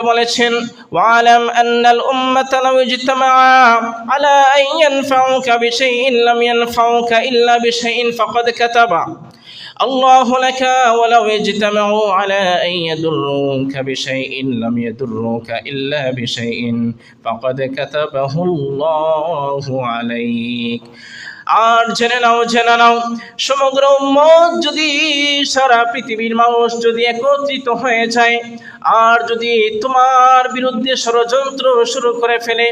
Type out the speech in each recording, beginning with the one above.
বলেছেন, ওয়ালাম আন্নাল উম্মাতা লাউ ইজতামাআ আলা আন ইয়ানফাউকা বিশাইইন লাম ইয়ানফাউকা ইল্লা বিশাইইন ফাকাদ কাতাবা আল্লাহু লাকা ওয়া লাউ ইজতামাউ আলা আন ইয়াদুররুকা বিশাইইন লাম ইয়াদুররুকা ইল্লা বিশাইইন ফাকাদ কাতাবাহু আল্লাহু আলাইক। আর জেনে নাও সমগ্র উম্মত যদি, সারা পৃথিবীর মানুষ যদি একত্রিত হয়ে যায় আর যদি তোমার বিরুদ্ধে ষড়যন্ত্র শুরু করে ফেলে,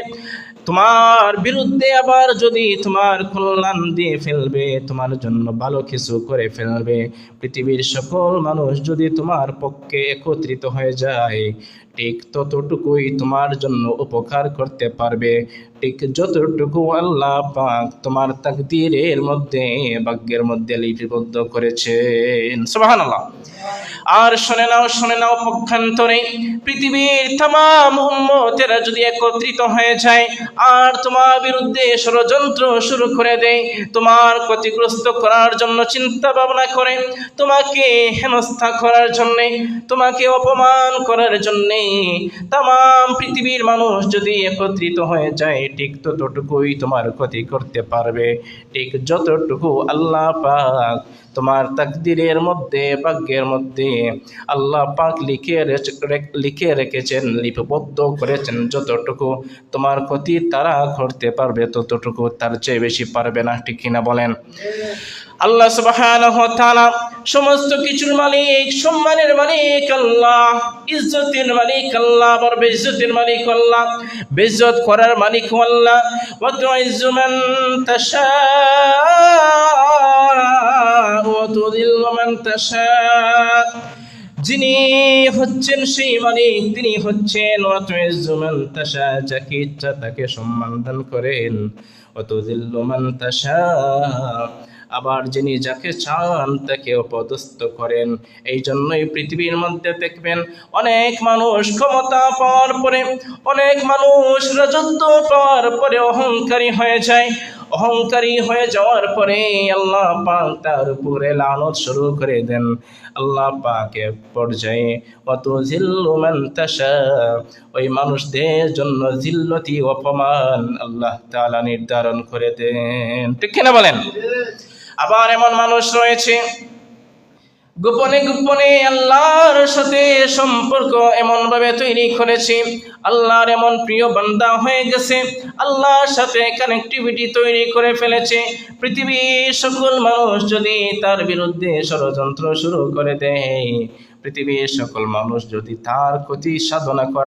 তোমার বিরুদ্ধে আবার যদি তোমার কল্যাণ দিয়ে ফেলবে, তোমার জন্য ভালো কিছু করে ফেলবে, পৃথিবীর সকল মানুষ যদি তোমার পক্ষে একত্রিত হয়ে যায়, ঠিক ততটুকুই তোমার জন্য উপকার করতে পারবে, ঠিক যতটুকু আল্লাহ পাক তোমার তাকদীরের মধ্যে, ভাগ্যের মধ্যে লিপিবদ্ধ করেছেন। সুবহানাল্লাহ। আর শুনে নাও পক্ষান্তরে পৃথিবীর तमाम উম্মতেরা যদি একত্রিত হয়ে যায় আর তোমার বিরুদ্ধে ষড়যন্ত্র শুরু করে দেয়, তোমার ক্ষতিগ্রস্ত করার জন্য চিন্তা ভাবনা করে, তোমাকে হেনস্থা করার জন্য, তোমাকে অপমান করার জন্য तमाम পৃথিবীর মানুষ যদি একত্রিত হয়ে যায়, ঠিক ততটুকুই তোমার ক্ষতি করতে পারবে, ঠিক যতটুকু আল্লাহ পাক তোমার তাকদীরের মধ্যে, ভাগ্যের মধ্যে আল্লাহ পাক লিখে রেখেছেন, লিপিবদ্ধ করেছেন, যতটুকু তোমার ক্ষতি তারা করতে পারবে ততটুকু তার চেয়ে বেশি পারবে না। ঠিক কিনা বলেন? আল্লাহ সুবহানাহু ওয়া তাআলা সমস্ত কিছুর মালিক, সম্মানের মালিক আল্লাহ, ইজ্জতের মালিক আল্লাহ, বড় বেইজ্জতের মালিক আল্লাহ, বেইজ্জত করার মালিক আল্লাহ। ওয়া তুইজ্জু মান তাশা ওয়া তুযিল্লু মান তাশা, যিনি হচ্ছেন সেই মালিক, তিনি হচ্ছেন ওয়া তুইজ্জু মান তাশা, যাকে ইচ্ছা তাকে সম্মান দান করেন, ওয়া তুযিল্লু মান তাশা, আবার যিনি যাকে চান তাকে অপদস্থ করেন। এই জন্যই পৃথিবীর মধ্যে দেখবেন অনেক মানুষ ক্ষমতা পাওয়ার পরে, অনেক মানুষ রাজত্ব পাওয়ার পরে অহংকারী হয়ে যায়। অহংকারী হয়ে যাওয়ার পরে আল্লাহ পাক তার উপরে লানত শুরু করে দেন। আল্লাহ পাকের পর্যায়ে অত জিল্লু মান তাশা, ওই মানুষদের জন্য জিল্লতি অপমান আল্লাহ তাআলা নির্ধারণ করে দেন। ঠিক কিনা বলেন? আবার এমন মানুষ রয়েছে গোপনে গোপনে আল্লাহর সাথে সম্পর্ক এমন ভাবে তৈরি করেছে, আল্লাহর এমন প্রিয় বান্দা হয়ে গেছে, আল্লাহর সাথে কানেক্টিভিটি তৈরি করে ফেলেছে। পৃথিবীর সকল মানুষ যদি তার বিরুদ্ধে ষড়যন্ত্র শুরু করে দেয়, পৃথিবীর সকল মানুষ যদি তার ক্ষতি সাধনা করে